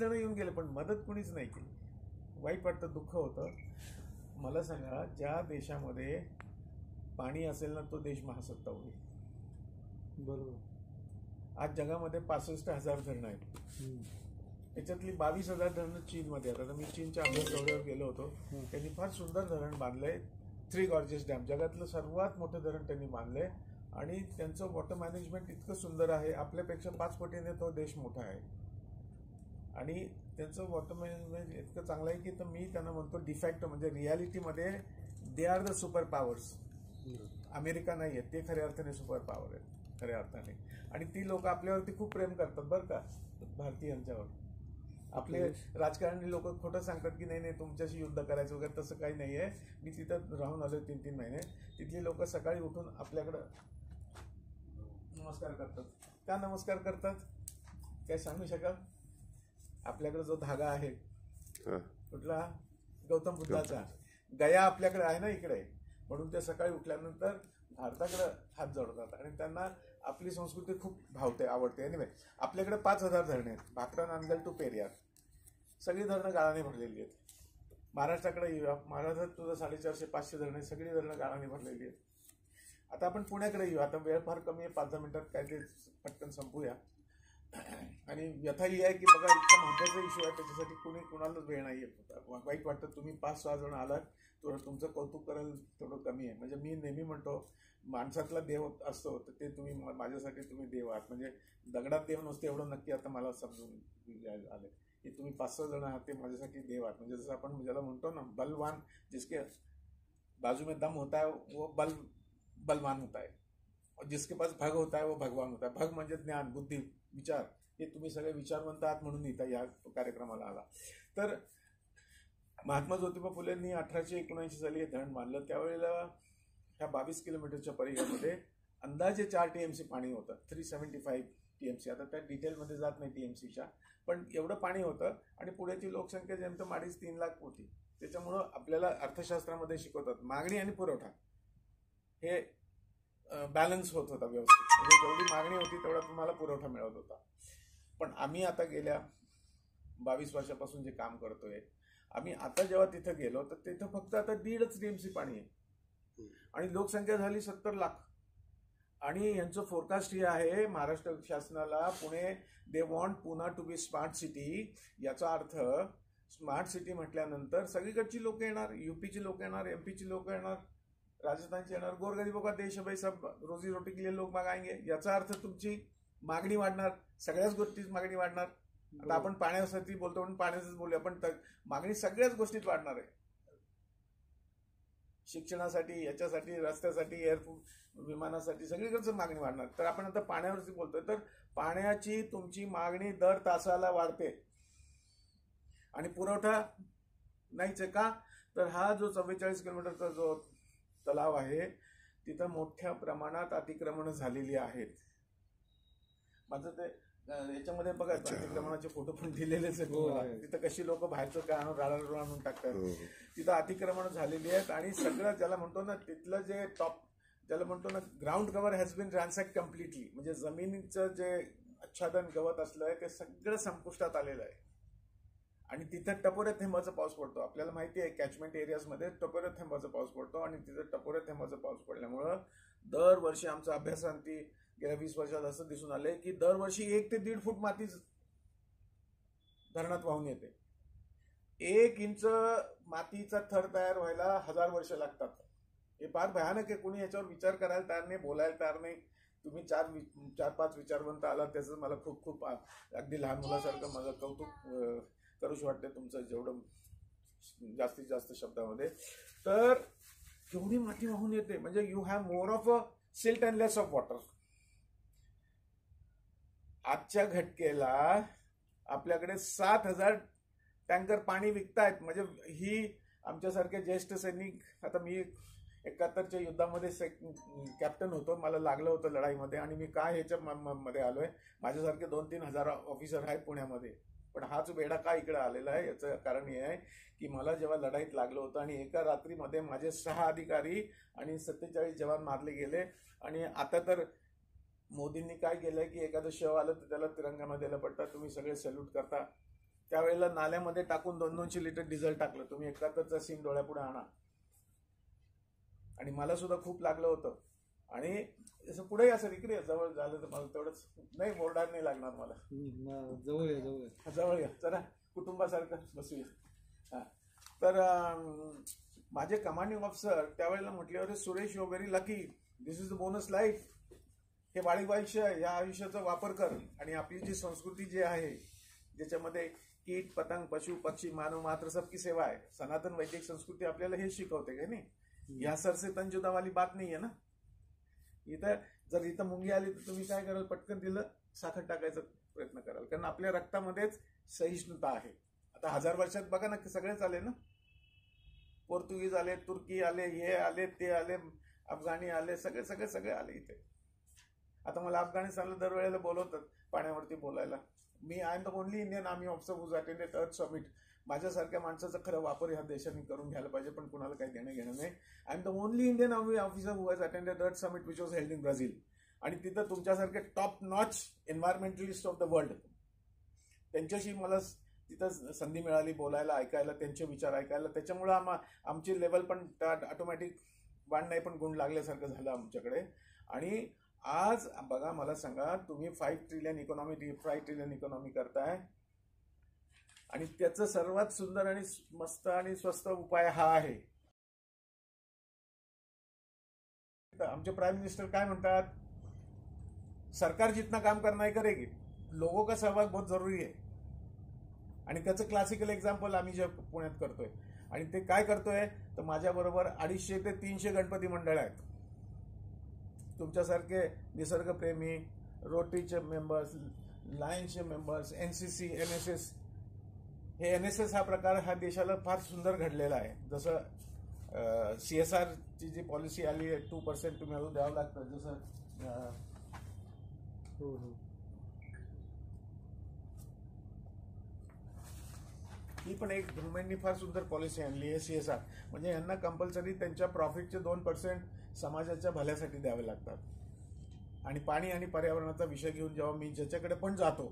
जण येऊन गेले पण मदत कोणीच नाही केली. वाईट वाटतं, दुःख होतं. मला सांगा, ज्या देशामध्ये पाणी असेल ना तो देश महासत्ता होईल. बरोबर. आज जगामध्ये 65,000 धरणं आहेत. त्याच्यातली 22,000 धरणं चीनमध्ये आहेत. आता मी चीनच्या अभ्यास दौऱ्यावर गेलो होतो. त्यांनी फार सुंदर धरण बांधलंय. 3 गॉर्जेस डॅम, जगातलं सर्वात मोठं धरण त्यांनी बांधलंय आणि त्यांचं वॉटर मॅनेजमेंट इतकं सुंदर आहे. आपल्यापेक्षा 5 पटीने तो देश मोठा आहे आणि त्यांचं वॉटर मॅनेजमेंट इतकं चांगलं आहे की तर मी त्यांना म्हणतो डिफॅक्ट म्हणजे रियालिटीमध्ये they are the super powers. America नाही आहे, ते खऱ्या अर्थाने सुपर पॉवर आहेत खऱ्या अर्थाने. आणि ती लोक आपल्यावरती खूप प्रेम करतात बरं का, भारतीयांच्यावर. आपले राजकारणी लोक खोटं सांगतात की नाही नाही तुमच्याशी युद्ध करायचं वगैरे, तसं काही नाही आहे. मी तिथं राहून आलो 3-3 महिने. तिथली लोक सकाळी उठून आपल्याकडं नमस्कार करतात. का नमस्कार करतात काय सांगू शकाल? आपल्याकडे जो धागा आहे कुठला, गौतम बुद्धाचा, गया आपल्याकडे आहे ना इकडे, म्हणून ते सकाळी उठल्यानंतर भारताकडे हात जोडतात आणि त्यांना आपली संस्कृती खूप भावते, आवडते. एनिवे, आपल्याकडे 5,000 धरणे आहेत. भाकरा, नांदल टू पेरियार, सगळी धरणं गाळाने भरलेली आहेत. महाराष्ट्राकडे येऊया. महाराष्ट्रात तुझं 450-500 धरणे, सगळी धरणं गाळाने भरलेली आहेत. आता आपण पुण्याकडे येऊ. आता वेळ फार कमी आहे, 5-10 मिनिटात काय ते पटकन संपूया. आणि व्यथा ही आहे की बघा, इतका महत्त्वाचा इश्यू आहे, त्याच्यासाठी कुणी कुणालाच वेळ नाही आहे. वाईट वाटतं, तुम्ही 5-6 जण आलात, तुमचं कौतुक करायला थोडं कमी आहे. म्हणजे मी नेहमी म्हणतो माणसातला देव असतो, तर ते तुम्ही माझ्यासाठी तुम्ही देव आहात. म्हणजे दगडात देव नसते एवढं नक्की आता मला समजून आलं की तुम्ही 5-6 जण आहात, ते माझ्यासाठी देव आहात. म्हणजे जसं आपण ज्याला म्हणतो ना, बलवान जिसके बाजू में दम होता है वो बलवान होता है, और जिसके पास भग होता है वो भगवान होता है. भग म्हणजे ज्ञान, बुद्धी, विचार. हे तुम्ही सगळे विचारवंत आहात म्हणून इथं या कार्यक्रमाला आला. तर महात्मा ज्योतिबा फुलेंनी 1879 साली हे धरण बांधलं. त्यावेळेला ह्या 22 किलोमीटरच्या परिघामध्ये अंदाजे 4 TMC पाणी होतं. 375 TMC. आता त्या डिटेलमध्ये जात नाही TMCच्या, पण एवढं पाणी होतं. आणि पुण्याची लोकसंख्या जेमतेम 2.5-3 लाख होती. त्याच्यामुळं आपल्याला अर्थशास्त्रामध्ये शिकवतात मागणी आणि पुरवठा हे बॅलन्स होत होता व्यवस्थित. म्हणजे जेवढी मागणी होती तेवढा तुम्हाला पुरवठा मिळत होता. पण आम्ही आता गेल्या 22 वर्षापासून जे काम करतोय, आम्ही आता जेव्हा तिथं गेलो तर तिथं फक्त आता 1.5 TMC पाणी आहे आणि लोकसंख्या झाली 70 लाख. आणि यांचं फोरकास्ट हे आहे महाराष्ट्र शासनाला, Pune, they want Poona to be smart city. याचा अर्थ स्मार्ट सिटी म्हटल्यानंतर सगळीकडची लोक येणार, यूपीची लोक येणार, एमपीची लोक येणार, राजस्थानचे येणार. गोरगरीबों का देश है भाई, सब रोजी रोटी के लिए लोग मागाएंगे. याचा अर्थ तुमची मागणी वाढणार, सगळ्याच गोष्टीत मागणी वाढणार. आता आपण पाण्यासाठी बोलतो म्हणून पाण्याचंच बोलूया, पण मागणी सगळ्याच गोष्टीत वाढणार आहे. शिक्षणासाठी, याच्यासाठी, रस्त्यासाठी, एअरपोर्ट, विमानासाठी, सगळीकडचं मागणी वाढणार. तर आपण आता पाण्यावरती बोलतोय, तर पाण्याची तुमची मागणी दर तासाला वाढते आणि पुरवठा नाहीच आहे. का? तर हा जो 44 किलोमीटरचा जो तलाव आहे तिथं मोठ्या प्रमाणात अतिक्रमण झालेली आहेत. माझं ते याच्यामध्ये बघा अतिक्रमणाचे फोटो पण दिलेलेच आहेत. तिथं कशी लोक बाहेरचं काय राडा आणून टाकतात. तिथं अतिक्रमण झालेली आहेत आणि सगळं ज्याला म्हणतो ना, तिथलं जे टॉप ज्याला म्हणतो ना, ground cover has been ransacked completely. म्हणजे जमिनीचं जे आच्छादन गवत असलं ते सगळं संपुष्टात आलेलं आहे. आणि तिथं टपोऱ्या थेंबाचा पाऊस पडतो. आपल्याला माहिती आहे कॅचमेंट एरियाजमध्ये टपोऱ्या थेंबाचा पाऊस पडतो आणि तिथं टपोऱ्या थेंबाचा पाऊस पडल्यामुळं दरवर्षी आमचा अभ्यासांती गेल्या 20 वर्षात असं दिसून आलंय की दरवर्षी 1 ते 1.5 फूट माती धरणात वाहून येते. 1 इंच मातीचा थर तयार व्हायला 1000 वर्ष लागतात. हे फार भयानक आहे. कोणी याच्यावर विचार करायला तयार नाही, बोलायला तयार नाही. तुम्ही 4-5 विचारवंत आला, त्याचं मला खूप खूप अगदी लहान मुलासारखं माझं कौतुक करूशी वाटते तुमचं, जेवढं जास्तीत जास्त शब्दामध्ये. तर केवढी माती वाहून येते. म्हणजे you have more of a silt and less of water. आजच्या घटकेला आपल्याकडे 7,000 टँकर पाणी विकतायत. म्हणजे ही आमच्यासारखे ज्येष्ठ सैनिक, आता मी 71च्या युद्धामध्ये कॅप्टन होतो, मला लागलं होतं लढाईमध्ये आणि मी काय ह्याच्या मध्ये आलोय. माझ्यासारखे 2-3 हजार ऑफिसर आहेत पुण्यामध्ये. पण हाच वेडा का इकडे आलेला आहे याचं कारण हे आहे की मला जेव्हा लढाईत लागलं होतं आणि एका रात्रीमध्ये माझे 6 अधिकारी आणि 47 जवान मारले गेले. आणि आता तर मोदींनी काय केलंय की एखादं शव आलं तर त्याला तिरंगा द्यायला पडतात, तुम्ही सगळे सॅल्यूट करता. त्यावेळेला नाल्यामध्ये टाकून 200 लिटर डिझेल टाकलं. तुम्ही 71चा सीन डोळ्यापुढे आणा. आणि मला सुद्धा खूप लागलं होतं. आणि असं पुढे असं इकडे जवळ झालं तर मला तेवढंच नाही, मोरडार नाही लागणार मला. जवळ या जवळ या जरा, कुटुंबासारखं बसूया. हा, तर माझे कमांडिंग ऑफिसर त्यावेळेला म्हटले, अरे Suresh, you very lucky, this is the bonus life. हे वाढीव आयुष्य, या आयुष्याचा वापर कर. आणि आपली जी संस्कृती जी आहे, ज्याच्यामध्ये कीट पतंग पशु पक्षी मानव मात्र सबकी सेवा आहे, सनातन वैदिक संस्कृती आपल्याला हे शिकवते का नाही. या सरसे तंजुदा वाली बात नाही आहे ना. इथं जर इथं मुंगी आली तर तुम्ही काय कराल, पटकन दिलं साखर टाकायचा प्रयत्न कराल, कारण आपल्या रक्तामध्येच सहिष्णुता आहे. आता 1000 वर्षात बघा ना, सगळेच आले ना, पोर्तुगीज आले, तुर्की आले, हे आले, ते आले, अफगाणी आले, सगळे सगळे सगळे आले इथे. आता मला अफगाणिस्तानला दरवेळेला बोलवतात पाण्यावरती बोलायला. मी I am the only Indian army officer who's attended earth summit. माझ्यासारख्या माणसाचा खरं वापर ह्या देशाने करून घ्यायला पाहिजे, पण कुणाला काही देणं घेणं नाही. I am the only Indian army officer who has attended earth summit which was held in Brazil. आणि तिथं तुमच्यासारखे top notch environmentalist of the world, त्यांच्याशी मला तिथं संधी मिळाली बोलायला, ऐकायला, त्यांचे विचार ऐकायला. त्याच्यामुळं आमची लेवल पण ऑटोमॅटिक वाढ नाही, पण गुण लागल्यासारखं झालं आमच्याकडे. आणि आज बघा, मला सांगा, तुम्ही 5 ट्रिलियन इकॉनॉमी करताय, आणि त्याचं सर्वात सुंदर आणि मस्त आणि स्वस्त उपाय हा आहे. आमचे प्राइम मिनिस्टर काय म्हणतात, सरकार जितना काम करना ही करेगी, लोगों का सहभाग बहुत जरुरी है. आणि त्याचं क्लासिकल एक्झाम्पल आम्ही जे पुण्यात करतोय. आणि ते काय करतोय, तर माझ्याबरोबर 250 ते 300 गणपती मंडळ आहेत. तुमच्यासारखे निसर्गप्रेमी, रोटरीचे मेंबर्स, लायन्सचे मेंबर्स, NCC, NSS. हे NSS हा प्रकार हा देशाला फार सुंदर घडलेला आहे. जसं CSR ची जी पॉलिसी आली आहे, 2% तुम्ही द्यावं लागतं. जसं ही पण एक गव्हर्नमेंटनी फार सुंदर पॉलिसी आणली आहे, CSR. म्हणजे यांना कंपल्सरी त्यांच्या प्रॉफिटचे 2% समाजाच्या भल्यासाठी द्यावे लागतात. आणि पाणी आणि पर्यावरणाचा विषय घेऊन जेव्हा मी ज्याच्याकडे पण जातो,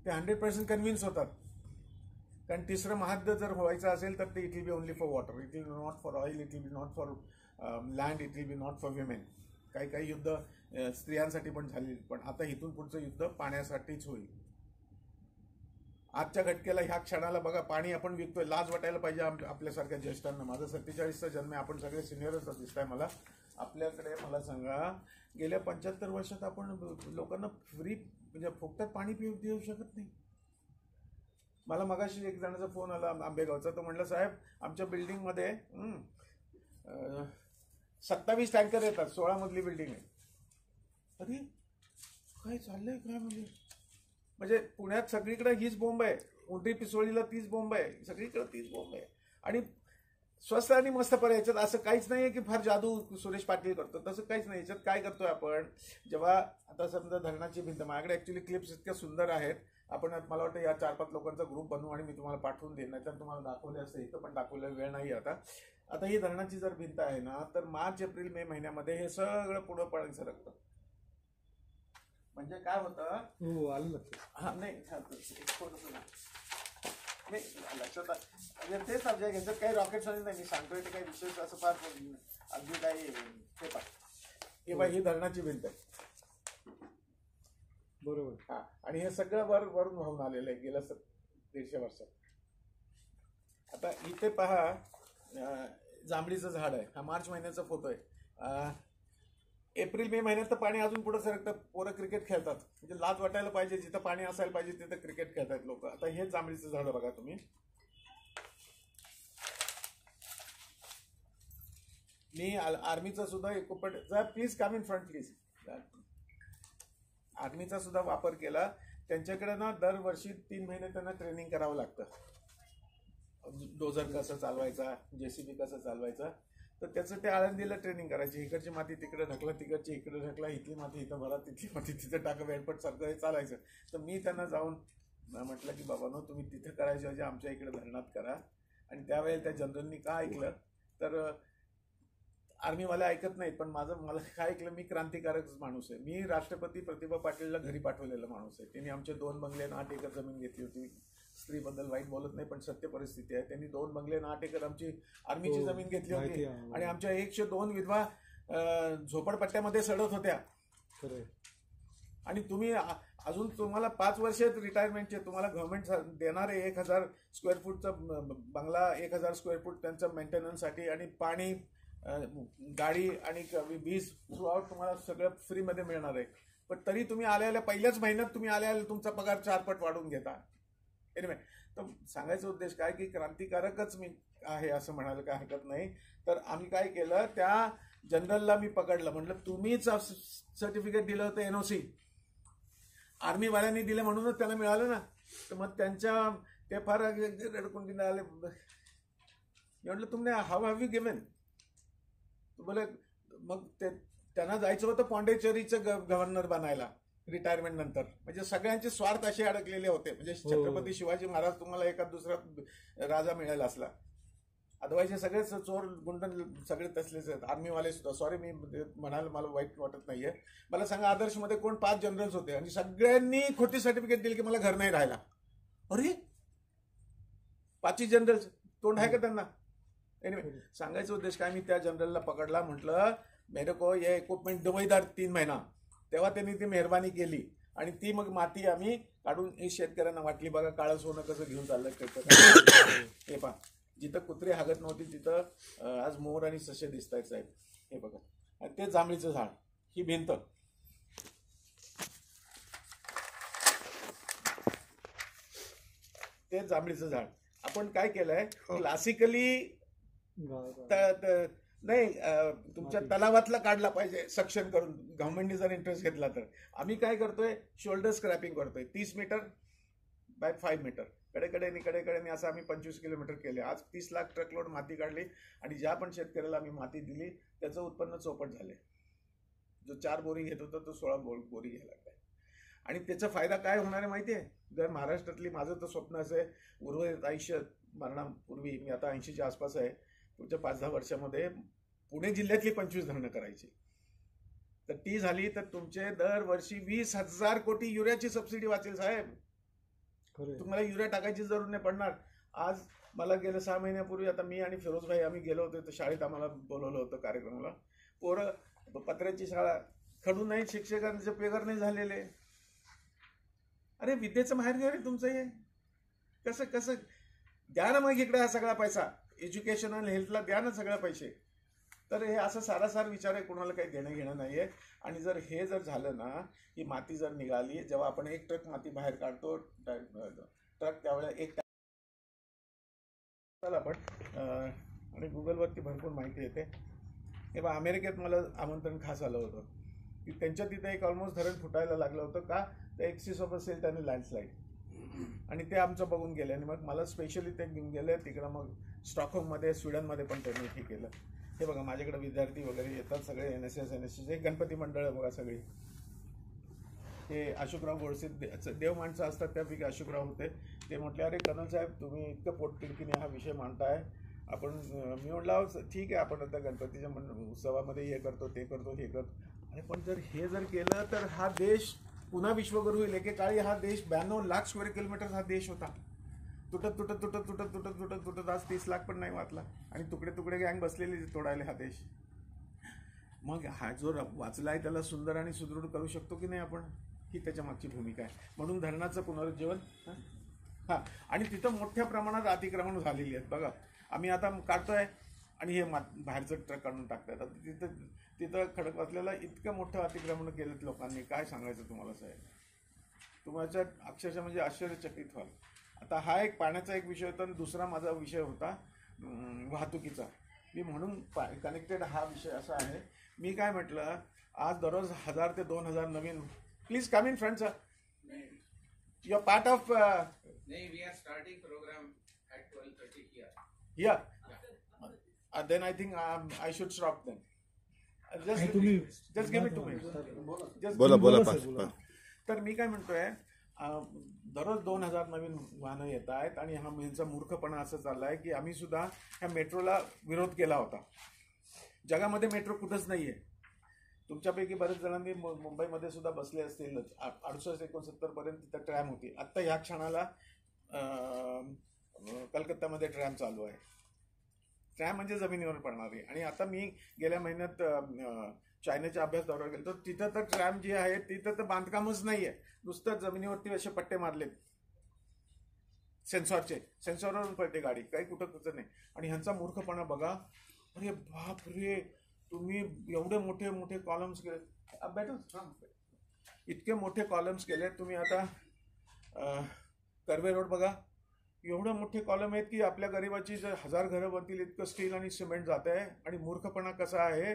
ते 100% कन्व्हिन्स होतात. कारण तिसरं महायुद्ध जर व्हायचं असेल तर ते it will be only for water, it will be not for oil, it will be not for land, it will be not for women. काही युद्ध स्त्रियांसाठी पण झाली, पण आता इथून पुढचं युद्ध पाण्यासाठीच होईल. आजच्या घटकेला, ह्या क्षणाला बघा, पाणी आपण विकतोय. लाज वाटायला पाहिजे आपल्यासारख्या ज्येष्ठांना. माझा 47चा जन्म आहे, आपण सगळे सिनियरच दिसताय मला. आपल्याकडे मला सांगा, गेल्या 75 वर्षात आपण लोकांना फ्री म्हणजे फुकटात पाणी देऊ शकत नाही. मला मगाशी एक जणाचा फोन आला आंबेगावचा. तो म्हटलं, साहेब, आमच्या बिल्डिंगमध्ये 27 टँकर येतात, 16 मजली बिल्डिंग आहे. अरे काय चाललंय काय, म्हणजे पुण्यात सगळीकडे हीच बोंब आहे. उंटी पिसोळीला तीच बोंब आहे, सगळीकडे तीच बोंब आहे. आणि स्वस्त आणि मस्त पर्याय याच्यात असं काहीच नाहीये की फार जादू सुरेश पाटील करतो, तसं काहीच नाही. याच्यात काय करतोय आपण, जेव्हा आता समजा धरणाची भिंत, माझ्याकडे ऍक्च्युली क्लिप्स इतक्या सुंदर आहेत. आपण मला वाटतं या 4-5 लोकांचा ग्रुप बनवू आणि मी तुम्हाला पाठवून देईन. नाहीतर तुम्हाला दाखवले असते, इथं पण दाखवलेला वेळ नाही आता. आता ही धरणाची जर भिंत आहे ना, तर मार्च, एप्रिल, मे महिन्यामध्ये हे सगळं पुढं पाणी सरकतं. म्हणजे काय होतं, आलं लक्षात. हा नाही लक्षात, म्हणजे तेच सब्जेक्ट घ्यायचं, काही रॉकेट सायन्स नाही. मी सांगतोय ते काही विशेष असं फार अगदी काही ते पा हे बाई, ही धरणाची भिंत आहे, बरोबर. हा, आणि हे सगळं वरून वाहून आलेलं आहे गेल्या 150 वर्षात. आता इथे पहा, जांभळीचं झाड आहे. हा मार्च महिन्याचा फोटो आहे. एप्रिल मे महिन्यात तर पाणी अजून पुढे सरकतं. पोरं क्रिकेट खेळतात, म्हणजे लाज वाटायला पाहिजे, जिथं पाणी असायला पाहिजे तिथं क्रिकेट खेळतात लोक. आता हे जांभळीचं झाड बघा तुम्ही. मी आर्मीचा सुद्धा equipment, please come in front please. आर्मीचा सुद्धा वापर केला. त्यांच्याकडे ना दरवर्षी 3 महिने त्यांना ट्रेनिंग करावं लागतं. डोझर कसं चालवायचा, JCB कसं चालवायचा. तर त्याचं ते आळंदीला ट्रेनिंग करायची. इकडची माती तिकडे ढकला, तिकडची इकडे ढकला, इथली माती इथं भरा, तिथली माती तिथं टाका, वेळपट सारखं हे चालायचं. तर मी त्यांना जाऊन म्हटलं की बाबांनो, तुम्ही तिथं करायच्या ऐवजी आमच्या इकडे धरणात करा. आणि त्यावेळेला त्या जनरलनी काय ऐकलं, तर आर्मीवाले ऐकत नाहीत, पण मला काय ऐकलं, मी क्रांतिकारक माणूस आहे. मी राष्ट्रपती प्रतिभा पाटीलला घरी पाठवलेला माणूस आहे. त्यांनी आमचे 2 बंगले आणि 8 एकर जमीन घेतली होती. स्त्रीबद्दल वाईट बोलत नाही, पण सत्य परिस्थिती आहे. त्यांनी 2 बंगले आणि 8 एकर आमची आर्मीची जमीन घेतली होती आणि आमच्या 102 विधवा झोपडपट्ट्यामध्ये सडत होत्या. आणि तुम्ही अजून तुम्हाला 5 वर्ष रिटायरमेंटचे तुम्हाला गव्हर्नमेंट देणार आहे 1000 स्क्वेअर फूटचा बंगला, 1000 स्क्वेअर फूट त्यांचं मेंटेनन्ससाठी आणि पाणी, गाडी आणि वीज थ्रूआउट तुम्हाला सगळं फ्रीमध्ये मिळणार आहे. पण तरी तुम्ही आलेल्या पहिल्याच महिन्यात तुम्ही आलेल्या तुमचा पगार 4 पट वाढवून घेता. एनिवे, तर सांगायचा उद्देश काय की क्रांतिकारकच मी आहे असं म्हणायला काय हरकत नाही. तर आम्ही काय केलं, त्या जनरलला मी पकडलं, म्हटलं तुम्हीच सर्टिफिकेट दिलं होतं एनओसी, आर्मीवाल्यांनी दिले म्हणूनच त्याला मिळालं ना. तर मग त्यांच्या ते फार रडकुंडीने आले. म्हटलं तुमने हाऊ हॅव यू गिव्हन. बोले मग ते त्यांना जायचं होतं पॉंडेचेरीचं गव्हर्नर बनायला रिटायरमेंट नंतर. म्हणजे सगळ्यांचे स्वार्थ असे अडकलेले होते. म्हणजे छत्रपती शिवाजी महाराज तुम्हाला एका दुसरा राजा मिळाला असला, अदरवाईज सगळेच चोर गुंड सगळे तसलेच आहेत, आर्मीवाले सुद्धा. सॉरी मी म्हणाल, मला वाईट वाटत नाहीये. मला सांगा आदर्शमध्ये कोण 5 जनरल्स होते आणि सगळ्यांनी खोटी सर्टिफिकेट दिली की मला घर नाही राहायला. अरे 5 जनरल्स, तोंड आहे का त्यांना. एनिवे, सांगायचा उद्देश काय, मी त्या जनरलला पकडला, म्हटलं मेरे को ये इक्विपमेंट दो इधर 3 महिना. तेव्हा त्यांनी ती मेहरबानी केली आणि ती मग माती आम्ही काढून शेतकऱ्यांना वाटली. बघा काळं सोनं कसं घेऊन चाललं हे पहा, जिथं कुत्रे हागत नव्हती तिथं आज मोर आणि ससे दिसत आहेत साहेब. हे बघा, आणि ते जांभळीचं झाड, ही भिंत, ते जांभळीचं झाड. आपण काय केलंय क्लासिकली नाही, तुमच्या तलावातला काढला पाहिजे सक्शन करून, गव्हर्नमेंटने जर इंटरेस्ट घेतला तर. आम्ही काय करतोय, शोल्डर स्क्रॅपिंग करतोय 30 मीटर बाय 5 मीटर कडेकडेने असं आम्ही 25 किलोमीटर केले. आज 30 लाख ट्रकलोड माती काढली आणि ज्या पण शेतकऱ्याला आम्ही माती दिली त्याचं उत्पन्न चौपट झाले. जो 4 बोरी घेत होता तो 16 बोरी घ्यायला लागलाय. आणि त्याचा फायदा काय होणार आहे माहिती आहे. जर महाराष्ट्रातली, माझं तर स्वप्न असं आहे, उर्वरित आयुष्य मरणापूर्वी, मी आता 80च्या आसपास आहे, पुढच्या 5-10 वर्षामध्ये पुणे जिल्ह्यातली 25 धरणं करायची. तर ती झाली तर तुमचे दरवर्षी 20,000 कोटी युरियाची सबसिडी वाचेल साहेब. तुम्हाला युरिया टाकायची जरूर नाही पडणार. आज मला गेल्या 6 महिन्यापूर्वी, आता मी आणि फिरोजभाई आम्ही गेलो होतो, तर शाळेत आम्हाला बोलवलं होतं कार्यक्रमाला. पोरं पत्र्याची शाळा, खडून नाही, शिक्षकांचे पेगर नाही झालेले. अरे विद्येचं माहेर घ्या रे तुमचं. हे कसं कसं द्या ना मग इकडे हा सगळा पैसा, एज्युकेशन आणि हेल्थला द्या ना सगळे पैसे. तर हे असं सारासार विचार आहे, कोणाला काही देणं घेणं नाहीये. आणि जर हे जर झालं ना, ही माती जर निघाली, जेव्हा आपण 1 ट्रक माती बाहेर काढतो, ट्रक त्यावेळेला 1 आपण आणि गुगलवरती भरपूर माहिती येते. हे बघा, अमेरिकेत मला आमंत्रण खास आलं होतं की त्यांच्या तिथे एक ऑलमोस्ट धरण फुटायला लागलं होतं का, तर एक्सिसोबत असेल त्याने लँडस्लाईड, आणि ते आमचं बघून गेले. आणि मग मला स्पेशली ते घेऊन गेले तिकडं. मग स्टॉकहोममध्ये, स्वीडनमध्ये पण त्यांनी हे केलं. हे बघा, माझ्याकडे विद्यार्थी वगैरे येतात सगळे, NSS एक गणपती मंडळ आहे बघा सगळी. हे अशोकराव गोडसे देव माणसं असतात, त्यापैकी अशोकराव होते. ते म्हटले, अरे कर्नल साहेब तुम्ही इतकं पोटतिडकीने हा विषय मांडताय, आपण, मी म्हटलं ठीक आहे, आपण आता गणपतीच्या उत्सवामध्ये हे करतो, ते करतो, हे करतो. अरे पण जर हे जर केलं तर हा देश पुन्हा विश्वगुरू होईल. एकेकाळी हा देश 92 लाख स्क्वेअर किलोमीटर हा देश होता. तुटत तुटत तुटत तुटत तुटत तुटत तुटत आज 30 लाख पण नाही वाचला. आणि तुकडे तुकडे गँग बसलेले तोडायला हा देश. मग हा जो वाचला आहे त्याला सुंदर आणि सुदृढ करू शकतो की नाही आपण, ही त्याच्या मागची भूमिका आहे. म्हणून धरणाचं पुनरुज्जीवन. हां, आणि तिथं मोठ्या प्रमाणात अतिक्रमण झालेली आहेत बघा. आम्ही आता काढतोय आणि हे बाहेरचं ट्रक काढून टाकतात. आता तिथं खडकवासल्याला इतकं मोठं अतिक्रमण केलं लोकांनी, काय सांगायचं तुम्हाला साहेब. तुम्हाला अक्षरशः म्हणजे आश्चर्यचकित व्हाल. आता हा एक पाण्याचा एक विषय होता आणि दुसरा माझा विषय होता वाहतुकीचा. मी म्हणून कनेक्टेड हा विषय असा आहे. मी काय म्हटलं, आज दररोज 1000 ते 2000 नवीन. Please come in front sir. You are part of. नहीं, we are starting program at 12:30 here. Yeah. Then I think I should stop then. Just give it to me. बोला. तर मी काय म्हणतोय, दररोज 2000 नवीन वाहनं येत आहेत आणि हा यांचा मूर्खपणा असं चाललाय की आम्ही सुद्धा ह्या मेट्रोला विरोध केला होता. जगामध्ये मेट्रो कुठंच नाहीये. तुमच्यापैकी बरेच जणांनी मुंबईमध्ये सुद्धा बसले असतील. 68-69 पर्यंत तिथं ट्रॅम होती. आत्ता ह्या क्षणाला कलकत्तामध्ये ट्रॅम चालू आहे. ट्रॅम म्हणजे जमिनीवर पडणारी. आणि आता मी गेल्या महिन्यात चायनाच्या अभ्यास दौऱ्यावर गेलो, तिथं तर ट्रॅम जी आहे तिथं तर बांधकामच नाहीये, नुसतं जमिनीवरती असे पट्टे मारलेत सेन्सॉरवरून पडते गाडी, काही कुठं नाही. आणि ह्यांचा मूर्खपणा बघा. अरे बाप रे, तुम्ही एवढे मोठे मोठे कॉलम्स केले, इतके मोठे कॉलम्स केले तुम्ही. आता कर्वे रोड बघा, एवढे मोठे कॉलम आहेत की आपल्या गरिबाची जर 1000 घरं बनतील इतकं स्टील आणि सिमेंट जात आहे. आणि मूर्खपणा कसा आहे.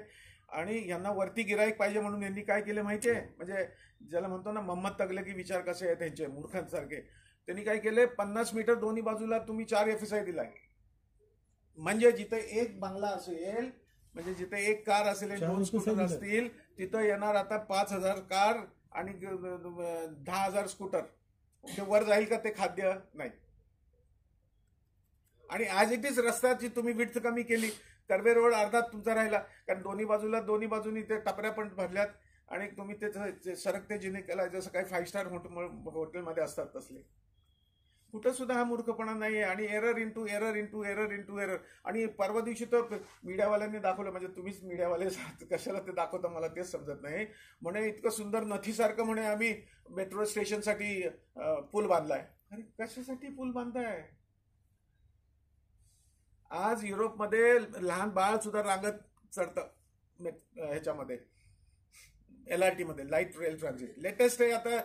आणि यांना वरती गिराईक पाहिजे म्हणून यांनी काय केलं माहितीये, म्हणजे ज्याला म्हणतो ना मोहम्मद तगलकी विचार कसे आहेत त्यांचे मूर्खांसारखे, त्यांनी काय केले, 50 मीटर दोन्ही बाजूला तुम्ही 4 FSI दिलाय. म्हणजे जिथे एक बंगला असेल, म्हणजे जिथे एक कार असेल, 2 स्कूटर असतील, तिथं येणार आता 5000 कार आणि 10,000 स्कूटर. ते वर जाईल का ते खाद्य? नाही. आणि आज एकटीच रस्त्याची तुम्ही विड्थ कमी केली, कर्वे रोड अर्धा तुमचा राहिला, कारण दोन्ही बाजूनी ते टपऱ्या पण भरल्यात. आणि तुम्ही ते सरकते जिने केला, जसं काही 5 स्टार हॉटेलमध्ये असतात तसले. कुठं सुद्धा हा मूर्खपणा नाही आहे. आणि एरर इंटू एरर. आणि परवा दिवशी तर मीडियावाल्यांनी दाखवलं, म्हणजे तुम्हीच मीडियावाले कशाला ते दाखवता मला तेच समजत नाही. म्हणे इतकं सुंदर नथीसारखं म्हणे आम्ही मेट्रो स्टेशनसाठी पूल बांधलाय. अरे कशासाठी पूल बांधताय? आज युरोपमध्ये लहान बाळ सुद्धा रांगत चढतं ह्याच्यामध्ये, LRT मध्ये, लाईट रेल ट्रान्झिट. लेटेस्ट आहे आता